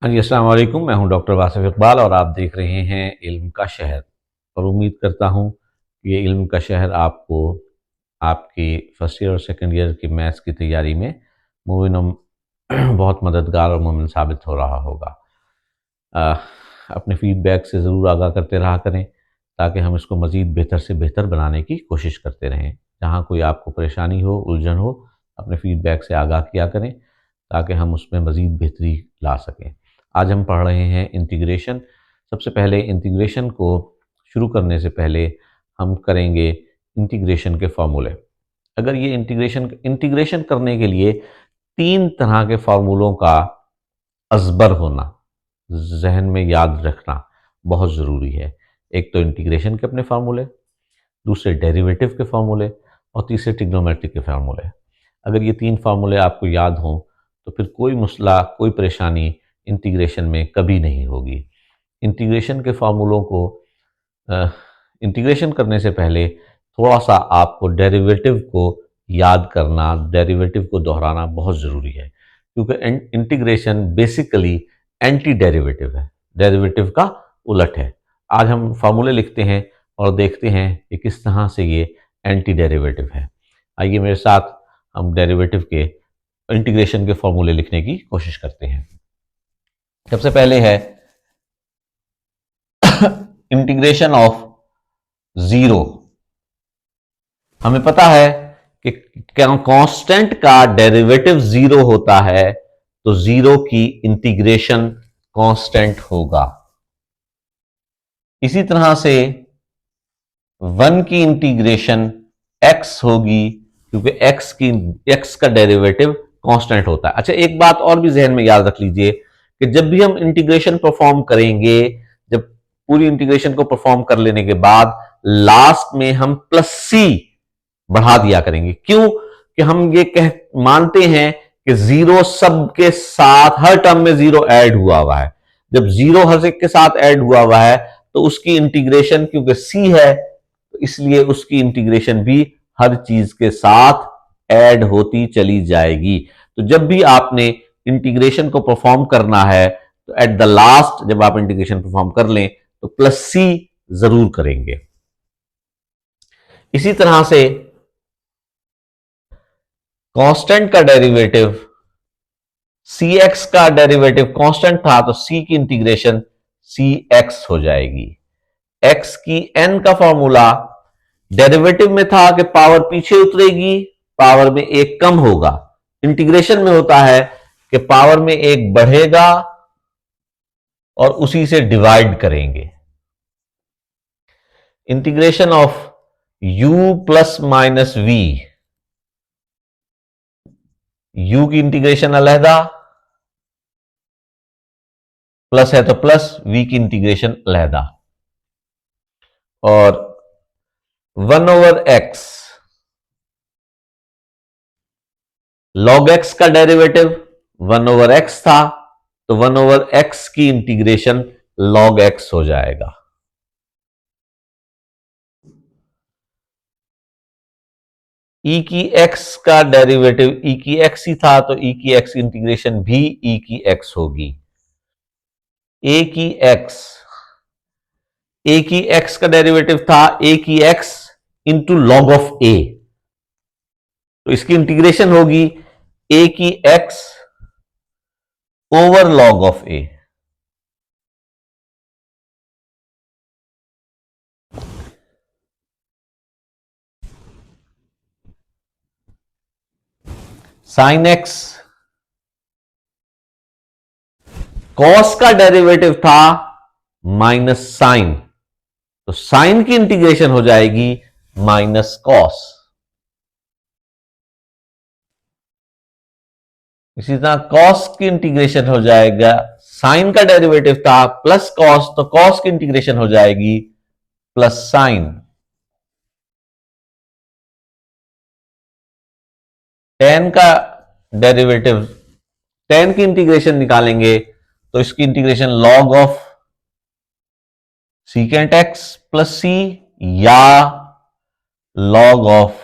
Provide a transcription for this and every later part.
हाँ जी, अस्सलाम वालेकुम। मैं हूँ डॉक्टर वासिफ इकबाल और आप देख रहे हैं इल्म का शहर। और उम्मीद करता हूँ कि ये इल्म का शहर आपको आपकी फर्स्ट ईयर और सेकंड ईयर की मैथ्स की तैयारी में मुबीन बहुत मददगार और मुमिन साबित हो रहा होगा। अ, अपने फीडबैक से ज़रूर आगाह करते रहा करें ताकि हम इसको मज़ीद बेहतर से बेहतर बनाने की कोशिश करते रहें। जहाँ कोई आपको परेशानी हो, उलझन हो, अपने फीडबैक से आगाह किया करें ताकि हम उसमें मज़ीद बेहतरी ला सकें। आज हम पढ़ रहे हैं इंटीग्रेशन। सबसे पहले इंटीग्रेशन को शुरू करने से पहले हम करेंगे इंटीग्रेशन के फ़ॉर्मूले। अगर ये इंटीग्रेशन इंटीग्रेशन करने के लिए 3 तरह के फ़ॉर्मूलों का अज़बर होना, ज़हन में याद रखना बहुत ज़रूरी है। एक तो इंटीग्रेशन के अपने फ़ॉर्मूले, दूसरे डेरिवेटिव के फ़ॉर्मूले और तीसरे ट्रिग्नोमेट्री के फ़ॉर्मूले। अगर ये 3 फ़ॉर्मूले आपको याद हों, तो फिर कोई मसला, कोई परेशानी इंटीग्रेशन में कभी नहीं होगी। इंटीग्रेशन के फ़ॉर्मूलों को अ, इंटीग्रेशन करने से पहले थोड़ा-सा आपको डेरिवेटिव को याद करना, डेरिवेटिव को दोहराना बहुत ज़रूरी है, क्योंकि इंटीग्रेशन बेसिकली एंटी डेरिवेटिव है, डेरिवेटिव का उलट है। आज हम फ़ॉर्मूले लिखते हैं और देखते हैं कि किस तरह से ये एंटी डेरिवेटिव है। आइए मेरे साथ हम डेरिवेटिव के इंटीग्रेशन के फ़ॉर्मूले लिखने की कोशिश करते हैं। सबसे पहले है इंटीग्रेशन ऑफ ज़ीरो। हमें पता है कि कांस्टेंट का डेरिवेटिव ज़ीरो होता है, तो ज़ीरो की इंटीग्रेशन कांस्टेंट होगा। इसी तरह से 1 की इंटीग्रेशन x होगी, क्योंकि x का डेरिवेटिव कांस्टेंट होता है। अच्छा, एक बात और भी जहन में याद रख लीजिए कि जब भी हम इंटीग्रेशन परफॉर्म करेंगे, जब पूरी इंटीग्रेशन को परफॉर्म कर लेने के बाद लास्ट में हम प्लस सी बढ़ा दिया करेंगे। क्यों? कि हम ये मानते हैं कि जीरो सबके साथ, हर टर्म में जीरो ऐड हुआ है। जब जीरो हर एक के साथ ऐड हुआ है तो उसकी इंटीग्रेशन, क्योंकि सी है तो इसलिए उसकी इंटीग्रेशन भी हर चीज के साथ ऐड होती चली जाएगी। तो जब भी आपने इंटीग्रेशन को परफॉर्म करना है तो एट द लास्ट जब आप इंटीग्रेशन परफॉर्म कर लें तो प्लस सी जरूर करेंगे। इसी तरह से कांस्टेंट का डेरिवेटिव, सी एक्स का डेरिवेटिव कांस्टेंट था तो सी की इंटीग्रेशन सी एक्स हो जाएगी। एक्स की एन का फॉर्मूला डेरिवेटिव में था कि पावर पीछे उतरेगी, पावर में एक कम होगा। इंटीग्रेशन में होता है कि पावर में एक बढ़ेगा और उसी से डिवाइड करेंगे। Integration of u plus minus v, u की इंटीग्रेशन अलहदा, प्लस है तो प्लस, v की इंटीग्रेशन अलहदा। और 1/x, log x का डेरिवेटिव 1/x था तो 1/x की इंटीग्रेशन log x हो जाएगा। e की x का डेरिवेटिव e की x ही था तो e की x इंटीग्रेशन भी e की x होगी। a की x का डेरिवेटिव था a की x into log of a, तो इसकी इंटीग्रेशन होगी a की x over log of a। Sine x, cos का डेरिवेटिव था माइनस साइन, तो साइन की इंटीग्रेशन हो जाएगी माइनस कॉस। इसी तरह कॉस की इंटीग्रेशन हो जाएगा, साइन का डेरिवेटिव था प्लस कॉस, तो कॉस की इंटीग्रेशन हो जाएगी प्लस साइन। टेन का डेरिवेटिव, टेन की इंटीग्रेशन निकालेंगे तो इसकी integration log of secant X plus C या log of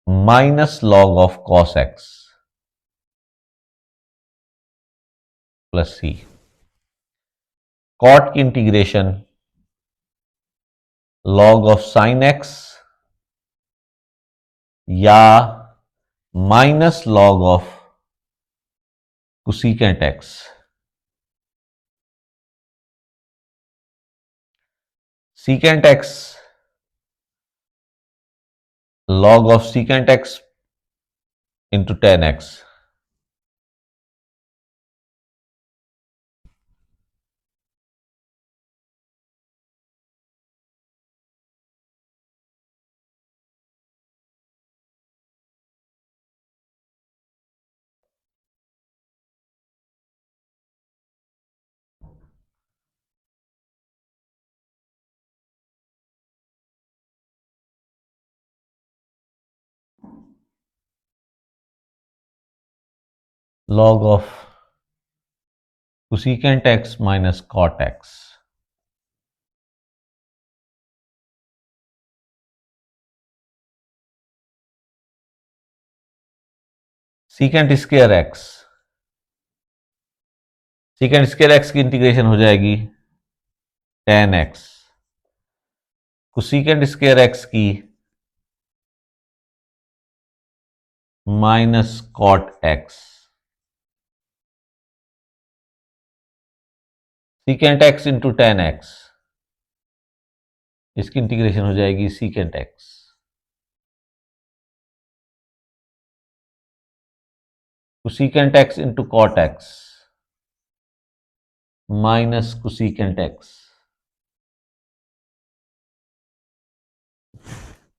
minus log of cos X. Plus C. Cot की integration log of sine X या minus log of cosecant X. Secant X log of secant x into tan x। log of cosecant x minus cot x। secant square x, secant square x की integration हो जाएगी tan x। cosecant square x की minus cot x। secant x into tan x, इसकी integration हो जाएगी secant x। cosecant x into cot x minus cosecant x।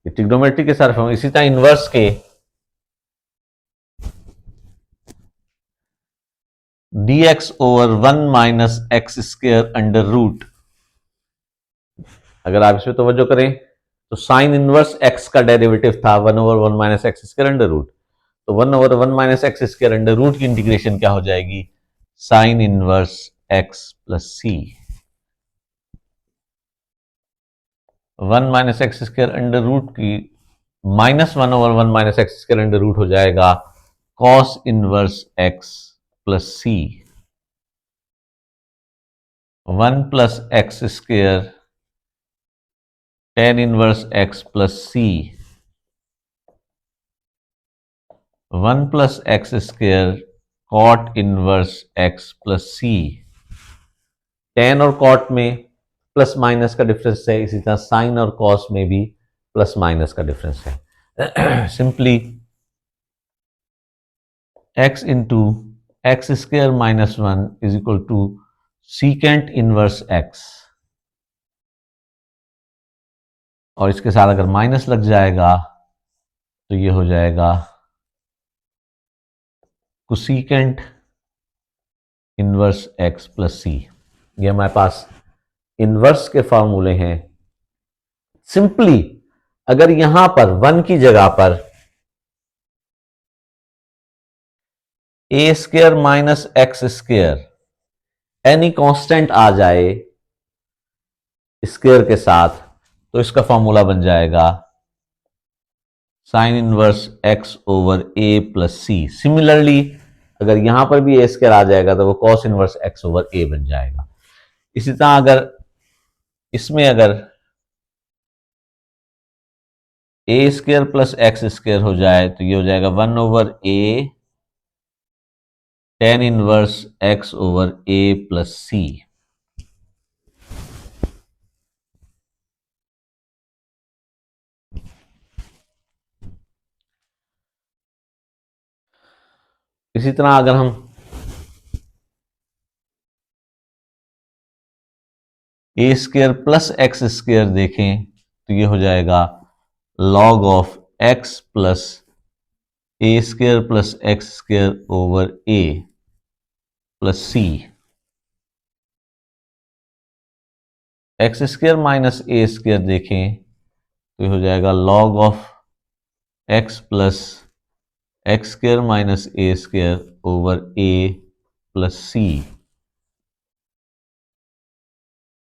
Trigonometry के सारे form. इसी तरह इनवर्स के dx over 1 minus x square under root. अगर आप इसमें तवज्जो करें तो साइन इनवर्स एक्स का डेरिवेटिव था 1 over 1 minus x square under root. तो 1 over 1 minus x square under root की इंटीग्रेशन क्या हो जाएगी? Sine inverse X plus C. 1 minus x square under root की minus 1 over 1 minus x square under root हो जाएगा cos inverse X plus C. 1 plus x square tan inverse X plus C. 1 plus x square cot inverse X plus C. tan और cot में plus minus का difference है, इसी तरह sine और cos में भी प्लस माइनस का डिफरेंस है। Simply x into x square minus 1 is equal to secant inverse x, और इसके साथ अगर माइनस लग जाएगा तो ये हो जाएगा कोसेकेंट इनवर्स x प्लस सी। ये हमारे पास इनवर्स के फॉर्मूले हैं। सिंपली अगर यहां पर 1 की जगह पर A square minus x square any constant आ जाए स्क्वायर के साथ, तो इसका फॉर्मूला बन जाएगा साइन इनवर्स एक्स ओवर ए प्लस सी। सिमिलरली अगर यहां पर भी ए स्क्वायर आ जाएगा तो वो cos inverse x over a बन जाएगा। इसी तरह अगर इसमें अगर ए स्क्वायर प्लस एक्स स्क्वायर हो जाए तो ये हो जाएगा 1 over a tan inverse x over A plus सी। इसी तरह अगर हम a square plus x square देखें तो ये हो जाएगा log of x plus A square plus x square over A plus c. X square minus A square देखें तो ये हो जाएगा log of x plus x square minus A square over A plus C.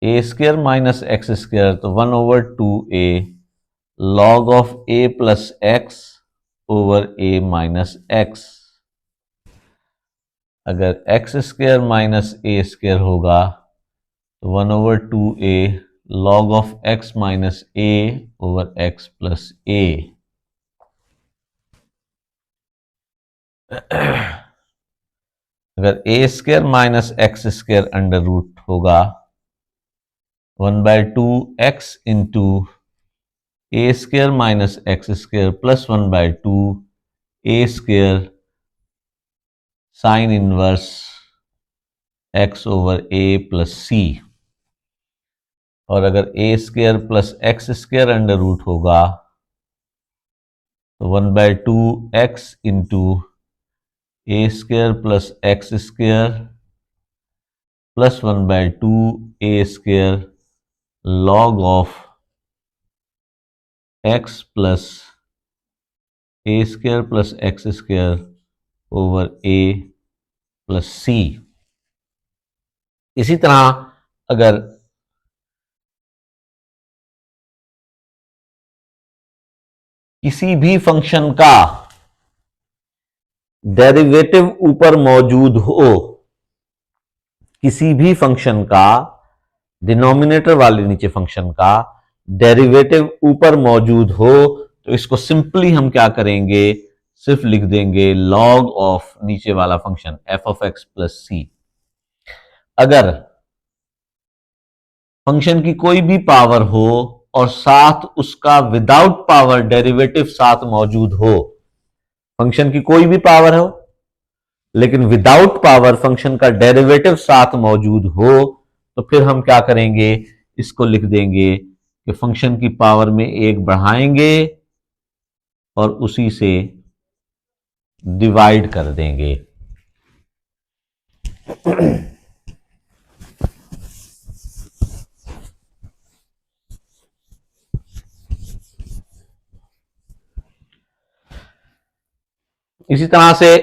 A square minus x square तो 1 over 2a log of A plus X over A minus X. अगर X square minus ए square होगा तो 1/2a log of X minus A over X plus A. अगर ए square minus x square under root होगा 1/2x into A square minus x square plus 1/2 A square sine inverse x over A plus C. और अगर ए square plus x square under root होगा तो 1/2x into A square plus x square plus 1/2 A square log of x plus A square plus x square over A plus सी। इसी तरह अगर किसी भी function का डेरिवेटिव ऊपर मौजूद हो, किसी भी फंक्शन का डिनोमिनेटर वाले नीचे फंक्शन का डेरिवेटिव ऊपर मौजूद हो, तो इसको सिंपली हम क्या करेंगे, सिर्फ लिख देंगे लॉग ऑफ नीचे वाला function F of x plus C. अगर फंक्शन की कोई भी पावर हो और साथ उसका विदाउट पावर डेरिवेटिव साथ मौजूद हो, फंक्शन की कोई भी पावर हो लेकिन विदाउट पावर फंक्शन का डेरिवेटिव साथ मौजूद हो, तो फिर हम क्या करेंगे, इसको लिख देंगे कि फंक्शन की पावर में एक बढ़ाएंगे और उसी से डिवाइड कर देंगे। इसी तरह से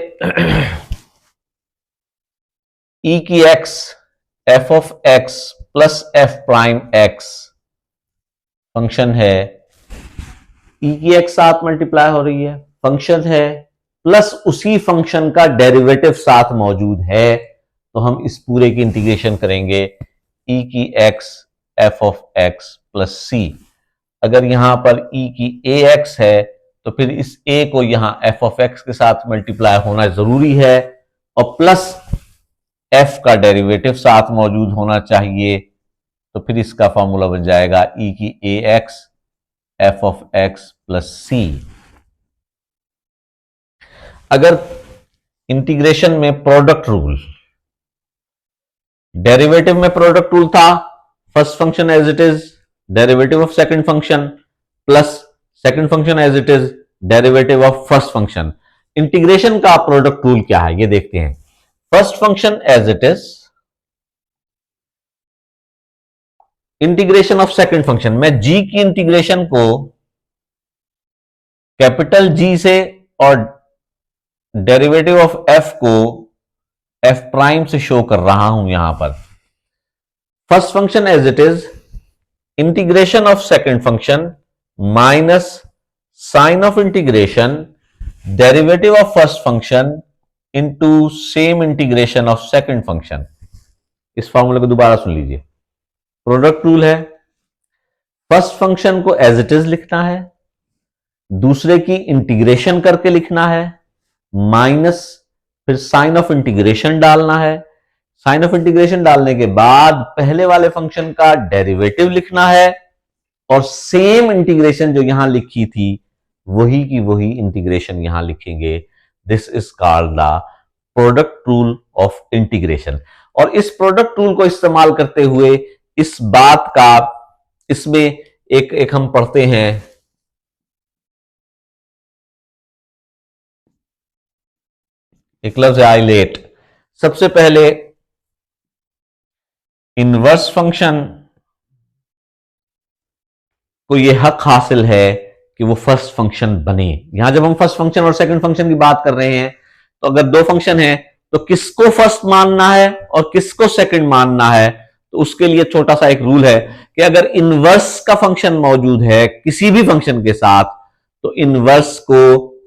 ई की X F of x plus F prime x function है, ई की एक्स साथ मल्टीप्लाई हो रही है, फंक्शन है प्लस उसी फंक्शन का डेरिवेटिव साथ मौजूद है, तो हम इस पूरे की इंटीग्रेशन करेंगे ई की X F of x plus C. अगर यहां पर ई की ए एक्स है तो फिर इस ए को यहां एफ ऑफ एक्स के साथ मल्टीप्लाई होना जरूरी है और प्लस एफ का डेरिवेटिव साथ मौजूद होना चाहिए, तो फिर इसका फॉर्मूला बन जाएगा ई की A X F of x plus C. अगर इंटीग्रेशन में प्रोडक्ट रूल, डेरिवेटिव में प्रोडक्ट रूल था, first function as it is derivative of second function plus second function as it is derivative of first function. Integration का product rule क्या है ये देखते हैं। First function as it is, integration of second function, मैं g की इंटीग्रेशन को कैपिटल G से और डेरिवेटिव ऑफ f को f प्राइम से शो कर रहा हूं यहां पर। First function as it is integration of second function minus sign of integration derivative of first function into same integration of second function. इस फॉर्मूले को दोबारा सुन लीजिए। प्रोडक्ट रूल है, फर्स्ट फंक्शन को एज इट इज लिखना है, दूसरे की इंटीग्रेशन करके लिखना है, माइनस फिर साइन ऑफ इंटीग्रेशन डालना है, साइन ऑफ इंटीग्रेशन डालने के बाद पहले वाले फंक्शन का डेरिवेटिव लिखना है और सेम इंटीग्रेशन जो यहां लिखी थी वही की वही इंटीग्रेशन यहां लिखेंगे। This is called the product rule of integration. और इस प्रोडक्ट रूल को इस्तेमाल करते हुए इस बात का, इसमें एक हम पढ़ते हैं, एक लफ्ज है आइलेट। सबसे पहले इनवर्स फंक्शन को यह हक हासिल है कि वो फर्स्ट फंक्शन बने। यहां जब हम फर्स्ट फंक्शन और सेकंड फंक्शन की बात कर रहे हैं तो अगर दो फंक्शन है तो किसको फर्स्ट मानना है और किसको सेकंड मानना है, तो उसके लिए छोटा सा एक रूल है कि अगर इनवर्स का फंक्शन मौजूद है किसी भी फंक्शन के साथ तो इनवर्स को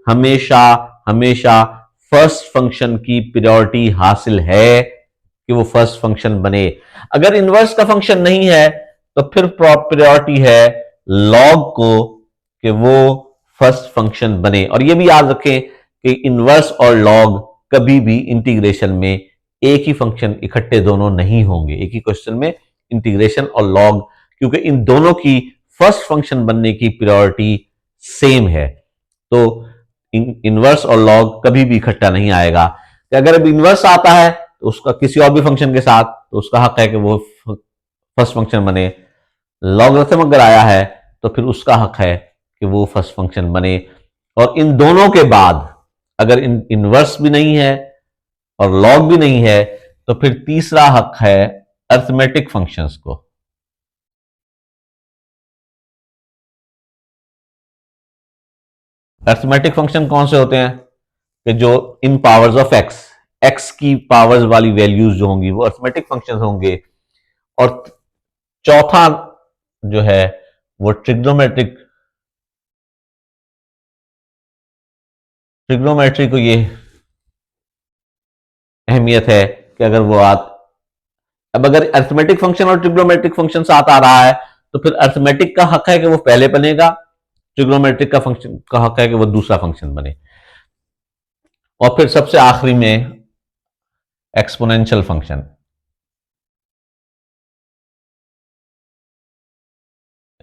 हमेशा हमेशा फर्स्ट फंक्शन की प्रायोरिटी हासिल है कि वो फर्स्ट फंक्शन बने। अगर इनवर्स का फंक्शन नहीं है तो फिर प्रायोरिटी है लॉग को कि वो फर्स्ट फंक्शन बने। और ये भी याद रखें कि इनवर्स और लॉग कभी भी इंटीग्रेशन में एक ही फंक्शन इकट्ठे दोनों नहीं होंगे। एक ही क्वेश्चन में इंटीग्रेशन और लॉग, क्योंकि इन दोनों की फर्स्ट फंक्शन बनने की प्रायोरिटी सेम है, तो इनवर्स और लॉग कभी भी इकट्ठा नहीं आएगा। कि अगर अब इनवर्स आता है तो उसका किसी और भी फंक्शन के साथ, तो उसका हक है कि वो फर्स्ट फंक्शन बने। लॉगरिथम अगर आया है तो फिर उसका हक है कि वो फर्स्ट फंक्शन बने। और इन दोनों के बाद अगर इनवर्स भी नहीं है और लॉग भी नहीं है तो फिर तीसरा हक है अरिथमेटिक फंक्शंस को। अरिथमेटिक फंक्शन कौन से होते हैं कि जो इन पावर्स ऑफ एक्स, एक्स की पावर्स वाली वैल्यूज जो होंगी वो अरिथमेटिक फंक्शन होंगे। और चौथा जो है वो ट्रिग्नोमेट्रिक, ट्रिग्नोमेट्री को ये अहमियत है कि अगर वो अब अगर अरिथमेटिक फंक्शन और ट्रिग्नोमेट्रिक फंक्शन साथ आ रहा है तो फिर अरिथमेटिक का हक है कि वो पहले बनेगा, ट्रिग्नोमेट्रिक का फंक्शन का हक है कि वो दूसरा फंक्शन बने। और फिर सबसे आखिरी में एक्सपोनेंशियल फंक्शन,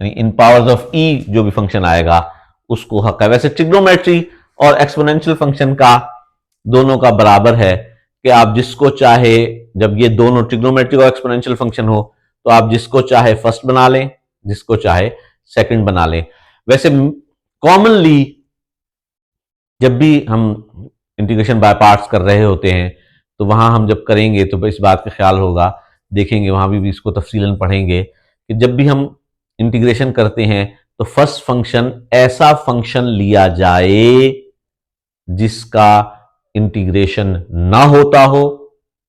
यानी इन पावर्स ऑफ ई जो भी फंक्शन आएगा उसको हक है। वैसे ट्रिग्नोमेट्री और एक्सपोनेंशियल फंक्शन का दोनों का बराबर है कि आप जिसको चाहे, जब ये दोनों ट्रिग्नोमेट्रिक और एक्सपोनेंशियल फंक्शन हो तो आप जिसको चाहे फर्स्ट बना लें, जिसको चाहे सेकंड बना लें। वैसे कॉमनली जब भी हम इंटीग्रेशन बाय पार्ट्स कर रहे होते हैं तो वहां हम जब करेंगे तो इस बात का ख्याल होगा, देखेंगे वहां भी इसको तफसीलन पढ़ेंगे कि जब भी हम इंटीग्रेशन करते हैं तो फर्स्ट फंक्शन ऐसा फंक्शन लिया जाए जिसका इंटीग्रेशन ना होता हो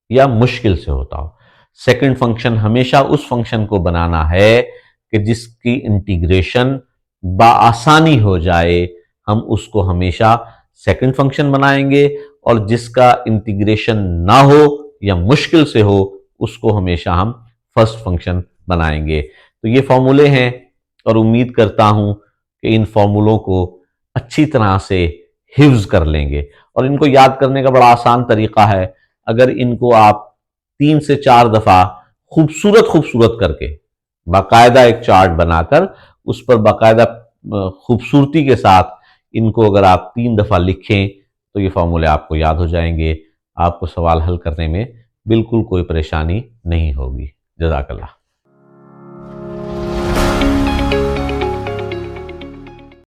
या मुश्किल से होता हो। सेकंड फंक्शन हमेशा उस फंक्शन को बनाना है कि जिसकी इंटीग्रेशन बाआसानी हो जाए, हम उसको हमेशा सेकंड फंक्शन बनाएंगे। और जिसका इंटीग्रेशन ना हो या मुश्किल से हो उसको हमेशा हम फर्स्ट फंक्शन बनाएंगे। तो ये फॉर्मूले हैं और उम्मीद करता हूं कि इन फॉर्मूलों को अच्छी तरह से हिफ्ज कर लेंगे। और इनको याद करने का बड़ा आसान तरीका है, अगर इनको आप 3 से 4 दफा खूबसूरत खूबसूरत करके बाकायदा एक चार्ट बनाकर उस पर बाकायदा खूबसूरती के साथ इनको अगर आप 3 दफा लिखें तो ये फॉर्मूले आपको याद हो जाएंगे। आपको सवाल हल करने में बिल्कुल कोई परेशानी नहीं होगी। जज़ाकल्लाह।